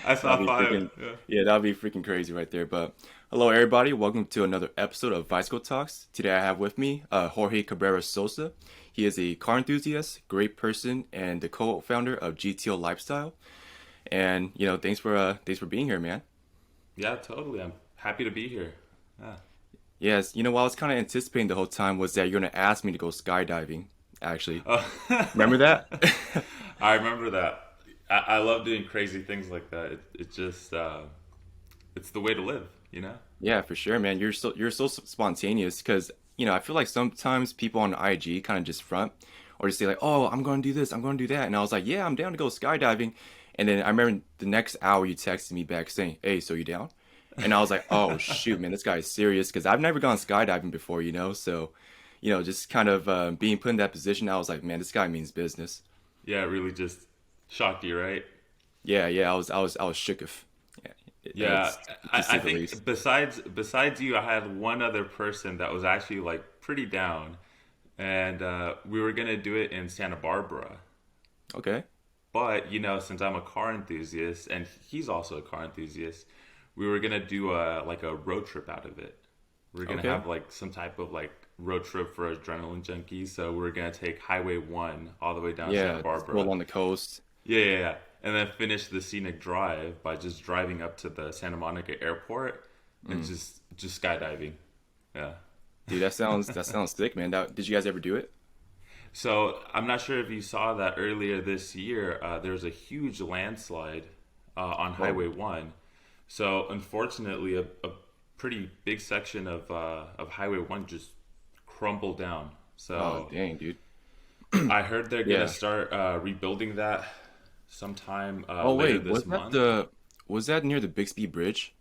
I That'd saw be five. freaking, Yeah. yeah, that'd be freaking crazy right there. But hello, everybody. Welcome to another episode of Visco Talks. Today I have with me Jorge Cabrera Sosa. He is a car enthusiast, great person, and the co-founder of GTO Lifestyle. And thanks for being here, man. Yeah, totally. I'm happy to be here. Yeah. Yes, what I was kind of anticipating the whole time was that you're gonna ask me to go skydiving. Actually, Oh. remember that? I remember that. I love doing crazy things like that. It just it's the way to live, you know? Yeah, for sure, man. You're so spontaneous because I feel like sometimes people on IG kind of just front or just say like, "Oh, I'm going to do this, I'm going to do that," and I was like, "Yeah, I'm down to go skydiving," and then I remember the next hour you texted me back saying, "Hey, so you down?" And I was like, "Oh shoot, man, this guy is serious," because I've never gone skydiving before, so just kind of being put in that position, I was like, "Man, this guy means business." Yeah, it really just shocked you, right? Yeah, yeah, I was shook of, yeah, Yeah, to say I the least. think besides you, I had one other person that was actually like pretty down, and we were gonna do it in Santa Barbara. Okay. But since I'm a car enthusiast and he's also a car enthusiast, we were gonna do a road trip out of it. We're gonna Okay. have like some type of like road trip for adrenaline junkies. So we're gonna take Highway One all the way down to Santa Yeah, just go Barbara. along the coast. Yeah, yeah, yeah. And then finish the scenic drive by just driving up to the Santa Monica airport and Mm. just skydiving. Yeah. Dude, that sounds sick, man. Did you guys ever do it? So I'm not sure if you saw that earlier this year. There was a huge landslide on Oh, Highway One. So unfortunately, a pretty big section of Highway One just crumbled down. oh, So dang, dude. I heard they're gonna Yeah. start rebuilding that sometime Oh, later wait, this month. was that near the Bixby Bridge?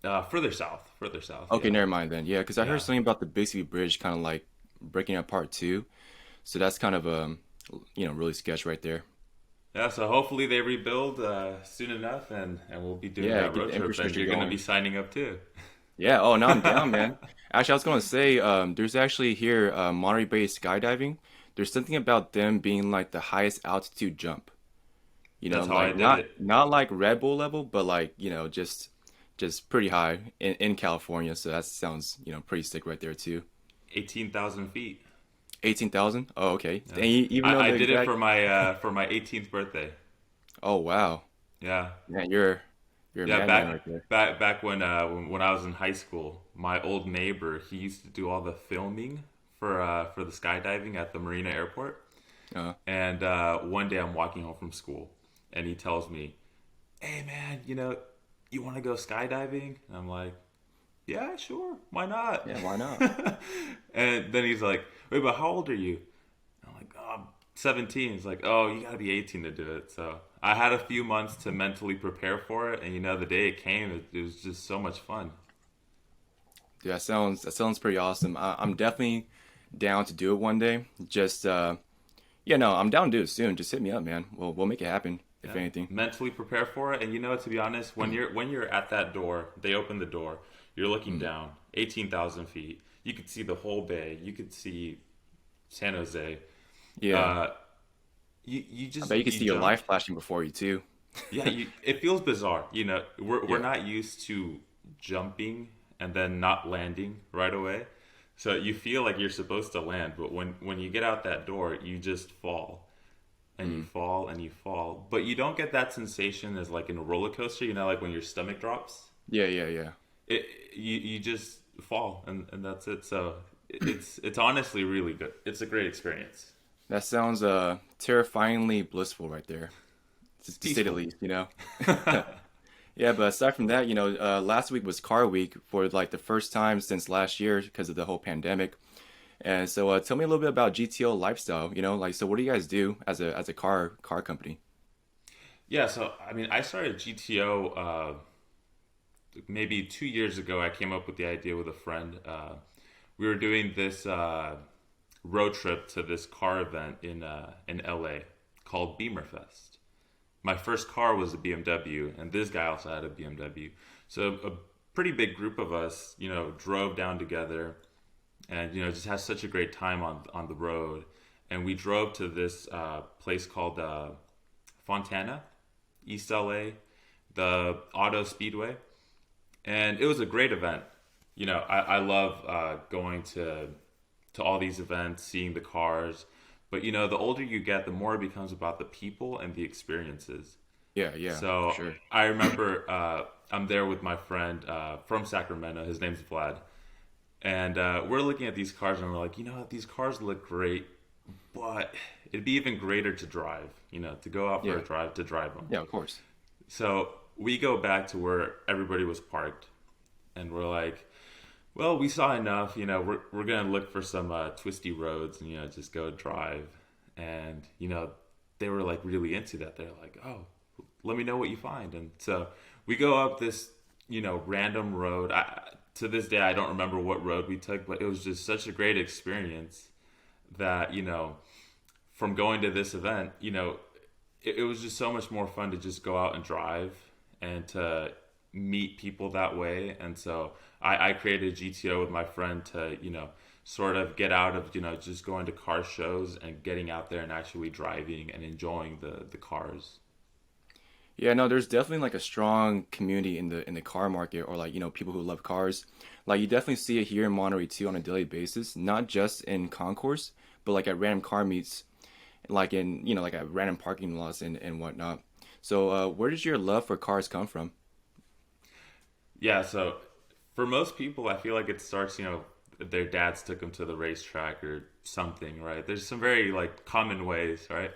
Further south, further south. Okay, Yeah, never mind then. Yeah, because I heard yeah, something about the Bixby Bridge kind of like breaking apart too. So that's kind of really sketch right there. yeah. So hopefully they rebuild soon enough, and we'll be doing Yeah, that get road the trip, and infrastructure you're gonna be going. signing up too. Yeah. Oh, no, I'm down, man. Actually, I was gonna say, there's actually here, Monterey Bay skydiving. There's something about them being like the highest altitude jump. That's how I Like did not it. not like Red Bull level, but like, just pretty high in California. So that sounds, pretty sick right there too. 18,000 feet. 18,000? Oh, okay. Yeah, And you even know I the did it exact. for my 18th birthday. Oh, wow. Yeah, Man, you're a yeah. madman right there. Back when I was in high school, my old neighbor he used to do all the filming for the skydiving at the Marina Airport. Uh, And one day I'm walking home from school, and he tells me, "Hey man, you want to go skydiving?" And I'm like, "Yeah, sure, why not?" yeah, why not? And then he's like, "Wait, but how old are you?" I'm like, "Oh, I'm 17." He's like, "Oh, you gotta be 18 to do it." So I had a few months to mentally prepare for it, and the day it came, it was just so much fun. Dude, that sounds pretty awesome. I'm definitely down to do it one day. Just yeah, no, I'm down to do it soon. Just hit me up, man. We'll make it happen, if Yeah, anything. mentally prepare for it, and to be honest, when you're at that door, they open the door. You're looking Mm. down, 18,000 feet. You could see the whole bay. You could see San Jose. Yeah. Uh, you I just bet you can you see your jump. life flashing before you too. Yeah, it feels bizarre. We're Yeah. not used to jumping and then not landing right away. So you feel like you're supposed to land, but when you get out that door, you just fall and you Mm. fall and you fall. But you don't get that sensation as like in a roller coaster, like when your stomach drops. Yeah, yeah, yeah. It you just fall and that's it. So it's honestly really good. It's a great experience. That sounds terrifyingly blissful right there, It's to say the peaceful. least. Yeah, but aside from that, last week was Car Week for like the first time since last year because of the whole pandemic. And so, tell me a little bit about GTO Lifestyle. So what do you guys do as a car company? Yeah, so I mean, I started GTO maybe 2 years ago. I came up with the idea with a friend. We were doing this road trip to this car event in LA called Beamer Fest. My first car was a BMW, and this guy also had a BMW. So a pretty big group of us, drove down together, and just had such a great time on the road. And we drove to this place called Fontana, East LA. the Auto Speedway, and it was a great event. I love going to all these events, seeing the cars. But the older you get, the more it becomes about the people and the experiences. Yeah, yeah, for So sure. I remember I'm there with my friend from Sacramento. His name's Vlad, and we're looking at these cars, and we're like, these cars look great, but it'd be even greater to drive. To go out for Yeah, a drive to drive them. yeah, of course. So we go back to where everybody was parked, and we're like, well, we saw enough. We're gonna look for some twisty roads and just go drive. And they were like really into that. They're like, oh, let me know what you find. And so we go up this random road. To this day, I don't remember what road we took, but it was just such a great experience that from going to this event, it was just so much more fun to just go out and drive and to meet people that way. And so I created a GTO with my friend to, sort of get out of, just going to car shows and getting out there and actually driving and enjoying the cars. Yeah, no, there's definitely like a strong community in the car market, or like, people who love cars. Like you definitely see it here in Monterey too on a daily basis, not just in concourse, but like at random car meets, like in, like at random parking lots and whatnot. So, where does your love for cars come from? Yeah, so for most people, I feel like it starts, their dads took them to the racetrack or something, right? There's some very like common ways, right?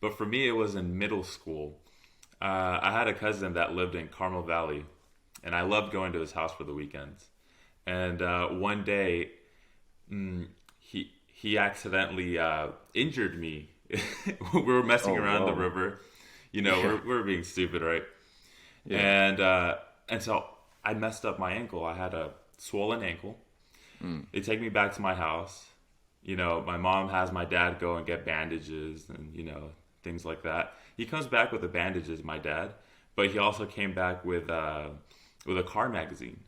But for me, it was in middle school. I had a cousin that lived in Carmel Valley, and I loved going to his house for the weekends. And one day, he accidentally injured me. We were messing Oh, around the whoa. river. Yeah, We're being stupid, right? yeah. And so I messed up my ankle. I had a swollen ankle. Mm. They take me back to my house. My mom has my dad go and get bandages and things like that. He comes back with the bandages, my dad, but he also came back with a car magazine,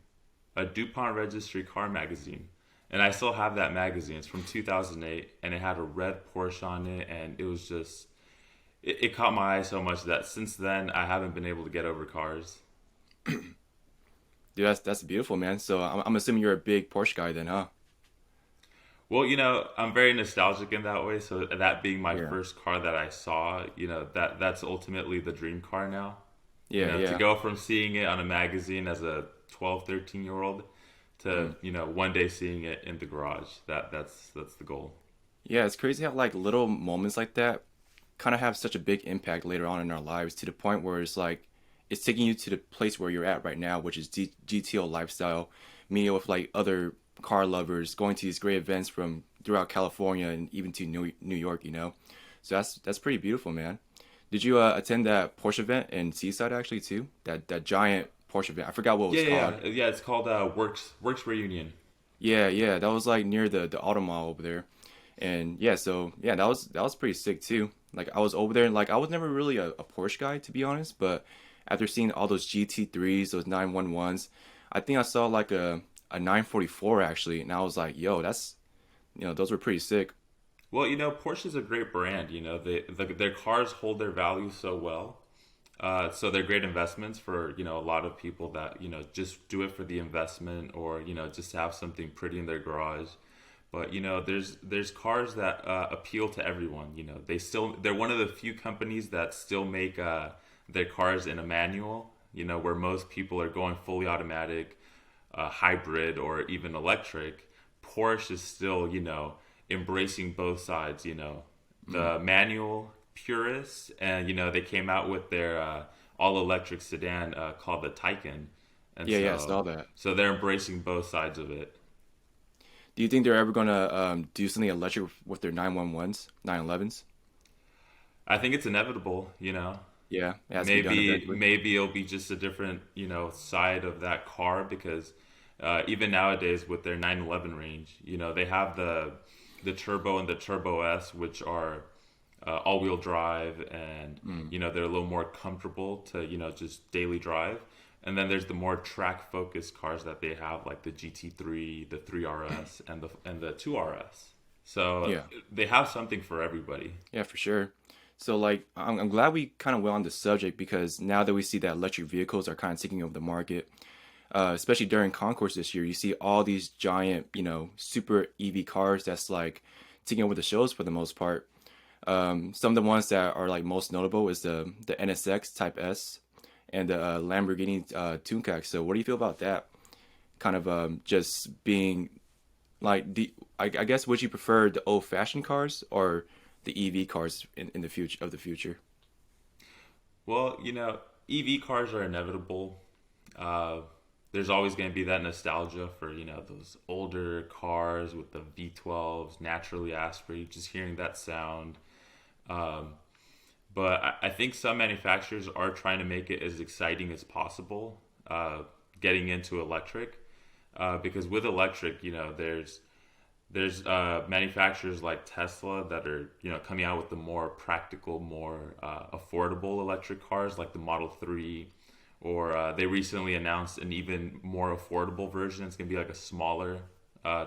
a DuPont Registry car magazine. And I still have that magazine. It's from 2008, and it had a red Porsche on it, and it was just it caught my eye so much that since then I haven't been able to get over cars. Dude, that's beautiful, man. So I'm assuming you're a big Porsche guy then, huh? Well, I'm very nostalgic in that way. So that being my Yeah. first car that I saw, that's ultimately the dream car now. Yeah, To yeah. go from seeing it on a magazine as a 12, 13 year old to, Mm. one day seeing it in the garage. That's the goal. Yeah, it's crazy how like little moments like that kind of have such a big impact later on in our lives, to the point where it's like it's taking you to the place where you're at right now, which is GTO Lifestyle, meeting with like other car lovers, going to these great events from throughout California and even to New York. So that's pretty beautiful, man. Did you attend that Porsche event in Seaside actually too? That giant Porsche event. I forgot what it was Yeah, yeah, called. yeah. Yeah, it's called Works Reunion. Yeah, yeah, that was like near the auto mall over there. And yeah, so yeah, that was pretty sick too. Like I was over there and like I was never really a Porsche guy to be honest, but after seeing all those GT3s, those 911s, I think I saw like a 944 actually, and I was like, yo, those were pretty sick. Well, Porsche is a great brand. Their cars hold their value so well. So they're great investments for a lot of people that just do it for the investment or just to have something pretty in their garage. But there's cars that appeal to everyone. They're one of the few companies that still make their cars in a manual. Where most people are going fully automatic, hybrid, or even electric. Porsche is still embracing both sides. Mm. The manual purists, and they came out with their all electric sedan called the Taycan, and Yeah, yeah, I saw that. so they're embracing both sides of it. Do you think they're ever gonna do something electric with their 911s, 911s? I think it's inevitable. Yeah, it has to be done Maybe eventually. maybe it'll be just a different side of that car because even nowadays with their 911 range, they have the turbo and the turbo S, which are all-wheel drive, and Mm. they're a little more comfortable to just daily drive. And then there's the more track-focused cars that they have, like the GT3, the 3RS, and the 2RS. So Yeah, they have something for everybody. yeah, for sure. So like I'm glad we kind of went on the subject because now that we see that electric vehicles are kind of taking over the market, especially during Concourse this year, you see all these giant, super EV cars that's like taking over the shows for the most part. Some of the ones that are like most notable is the NSX Type S and the Lamborghini Touareg. So what do you feel about that? Kind of just being like I guess would you prefer the old-fashioned cars or the EV cars in the future of the future? Well, EV cars are inevitable. Uh, there's always going to be that nostalgia for, those older cars with the V12s naturally aspirated, just hearing that sound. Um, but I think some manufacturers are trying to make it as exciting as possible, getting into electric. Because with electric, there's manufacturers like Tesla that are coming out with the more practical, more affordable electric cars like the Model 3, or they recently announced an even more affordable version. It's going to be like a smaller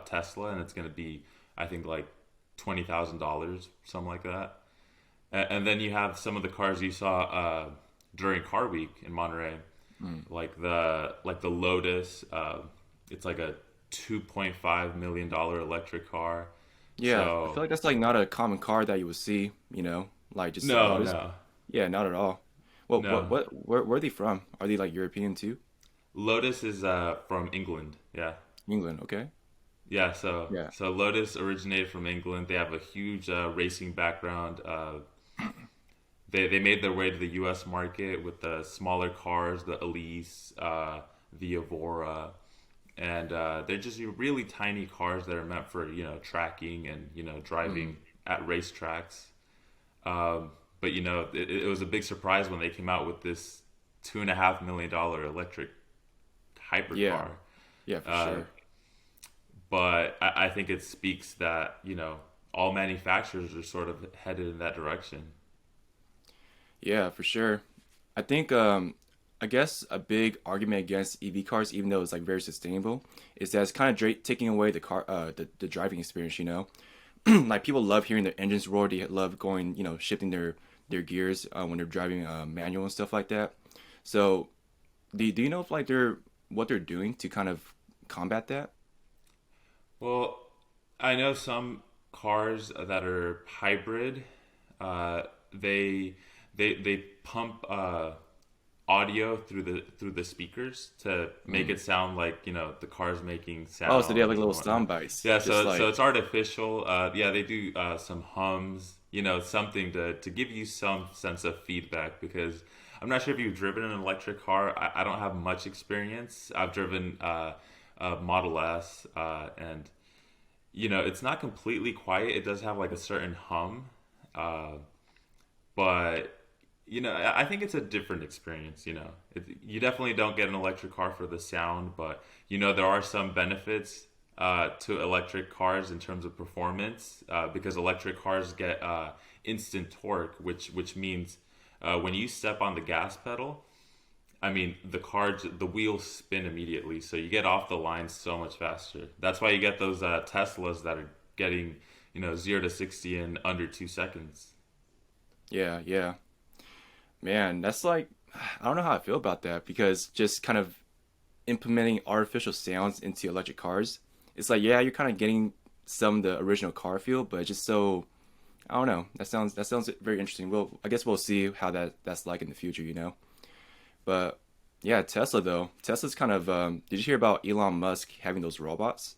Tesla, and it's going to be, I think, like $20,000, something like that. And then you have some of the cars you saw during Car Week in Monterey, like the Lotus. It's like a $2.5 million electric car. Yeah, I feel So like that's like not a common car that you would see, like just a no, Lotus. no, Yeah, not at all. Well, no. where are they from? Are they like European too? Lotus is from England. Yeah, England, okay. yeah. So Yeah. so Lotus originated from England. They have a huge racing background. They made their way to the U.S. market with the smaller cars, the Elise, the Evora, and they're just really tiny cars that are meant for tracking and Mm. driving at racetracks. But it was a big surprise when they came out with this $2.5 million electric Yeah. hypercar. Yeah, for Uh, sure. but I think it speaks that all manufacturers are sort of headed in that direction. Yeah, for sure. I think I guess a big argument against EV cars, even though it's like very sustainable, is that it's kind of taking away the driving experience. Like people love hearing their engines roar. They love going, shifting their gears when they're driving manual and stuff like that. So, do you know if like they're what they're doing to kind of combat that? Well, I know some cars that are hybrid. Uh, they they pump audio through the speakers to make Mm. it sound like the car's making Oh, so they have like sounds and little whatnot. sound bites, Yeah, just so like it's artificial. Yeah, they do some hums, something to give you some sense of feedback. Because I'm not sure if you've driven an electric car. I don't have much experience. I've driven a Model S, and it's not completely quiet. It does have like a certain hum, uh, but I think it's a different experience. You definitely don't get an electric car for the sound, but there are some benefits to electric cars in terms of performance, because electric cars get instant torque, which means when you step on the gas pedal, I mean the wheels spin immediately, so you get off the line so much faster. That's why you get those Teslas that are getting 0 to 60 in under 2 seconds. yeah, yeah. Man, that's like I don't know how I feel about that because just kind of implementing artificial sounds into electric cars, it's like yeah, you're kind of getting some of the original car feel, but it's just so I don't know. That sounds very interesting. Well, I guess we'll see how that's like in the future. But yeah, Tesla though. Tesla's kind of did you hear about Elon Musk having those robots?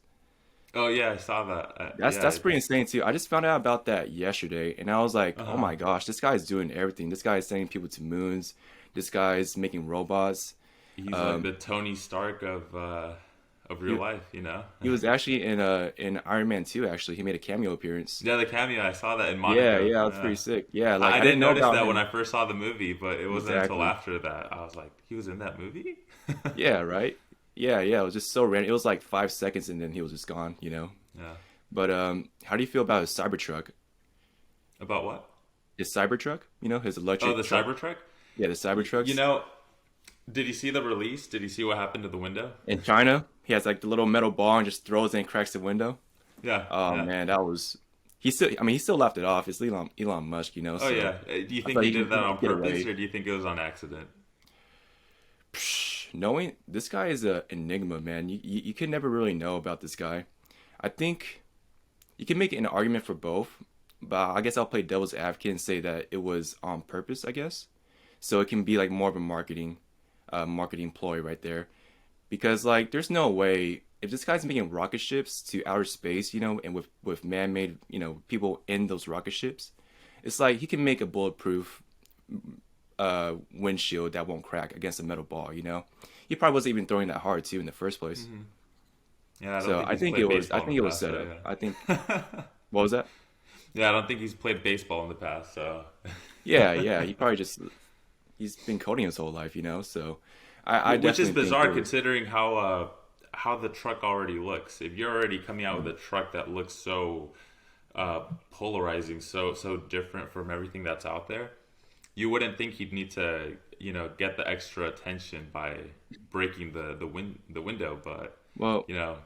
Oh yeah, I saw that. That's Yeah, that's pretty it's insane too. I just found out about that yesterday, and I was like, oh uh my gosh, this guy's doing everything. This guy is sending people to moons. This guy's making robots. he's like Um, the Tony Stark of real he life. he was actually in Iron Man 2. Actually, he made a cameo appearance. Yeah, the cameo, I saw that in Yeah, Monaco. yeah, that's Yeah. pretty sick. Yeah, like I I didn't didn't know notice about that when him I first saw the movie, but it wasn't until exactly. after that I was like, he was in that movie? Yeah, right. Yeah, yeah. It was just so random. It was like 5 seconds, and then he was just gone. Yeah. But how do you feel about his Cybertruck? About what? His Cybertruck? His Oh, the electric truck. Cybertruck? Yeah, the Y- you Cybertrucks. know, did you see the release? Did you see what happened to the window? In China, he has like the little metal ball and just throws it and cracks the window. Yeah, Oh yeah. man, that was. he still, I mean, he still laughed it off. It's Elon Musk, Oh so yeah. Do you I think thought he did he that on might get purpose, away. or do you think it was on accident? Knowing this guy is a enigma, man. You can never really know about this guy. I think you can make an argument for both, but I guess I'll play devil's advocate and say that it was on purpose, I guess. So it can be like more of a marketing ploy right there. Because like, there's no way if this guy's making rocket ships to outer space, and with man-made, people in those rocket ships, it's like he can make a bulletproof windshield that won't crack against a metal ball. He probably wasn't even throwing that hard too in the first place. Hmm. Yeah, I don't So think I he's think played it was I baseball in think the it was past, set so up. I think yeah. what was that? Yeah, I don't think he's played baseball in the past, so. Yeah, yeah. He's been coding his whole life, So I Which is definitely think it bizarre was. considering how the truck already looks. If you're already coming out with a truck that looks so polarizing, so different from everything that's out there, you wouldn't think he'd need to get the extra attention by breaking the window. But Well, you know,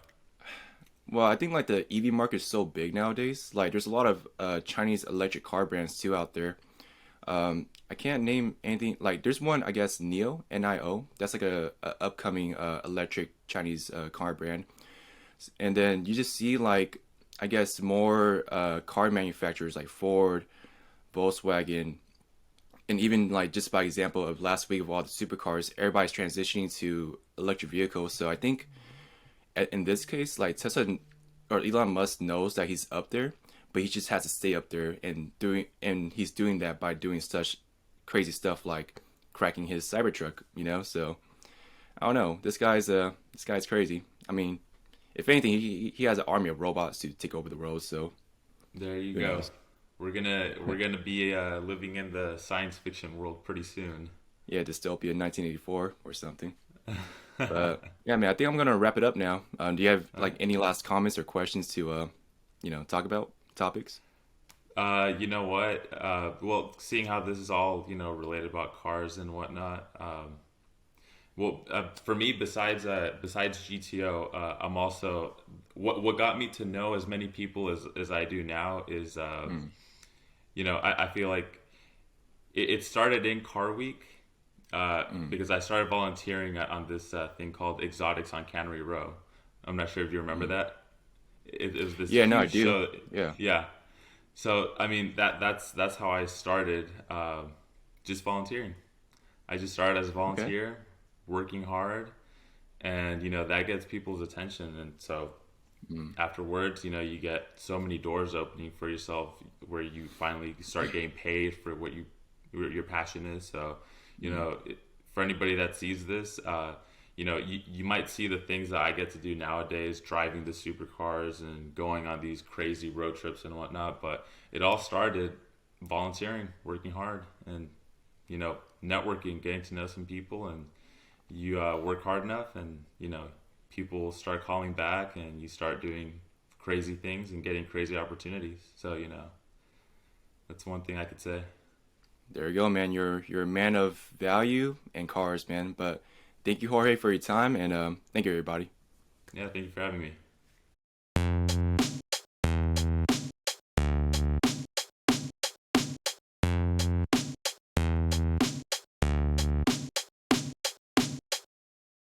well, I think like the EV market is so big nowadays. Like, there's a lot of Chinese electric car brands too out there. I can't name anything. Like, there's one, I guess, NIO. That's like a upcoming electric Chinese car brand. And then you just see like, I guess, more car manufacturers like Ford, Volkswagen, and even like just by example of last week of all the supercars, everybody's transitioning to electric vehicles. So I think in this case, like Tesla or Elon Musk knows that he's up there, but he just has to stay up there and he's doing that by doing such crazy stuff like cracking his Cybertruck. So I don't know. This guy's crazy. I mean, if anything, he has an army of robots to take over the road. So there you who go. knows? We're gonna be living in the science fiction world pretty soon. Yeah, dystopia 1984 or something. But yeah, man, I think I'm gonna wrap it up now. Do you have All like right. any last comments or questions to talk about topics? You know what? Well, seeing how this is all related about cars and whatnot. Well, for me, besides GTO, I'm also what got me to know as many people as I do now is Mm, I feel like it started in Car Week mm, because I started volunteering on this thing called Exotics on Cannery Row. I'm not sure if you remember mm. that. It was this Yeah, no, I huge do. show. Yeah. Yeah. So I mean that's how I started just volunteering. I just started as a Okay. volunteer, working hard, and that gets people's attention. And so Mm, afterwards, you get so many doors opening for yourself where you finally start getting paid for what your passion is. So, mm, for anybody that sees this, you might see the things that I get to do nowadays, driving the supercars and going on these crazy road trips and whatnot. But it all started volunteering, working hard, and networking, getting to know some people, and you work hard enough, and people start calling back, and you start doing crazy things and getting crazy opportunities. So that's one thing I could say. there you go, man. You're a man of value and cars, man. But thank you, Jorge, for your time, and thank you, everybody. Yeah, thank you for having me.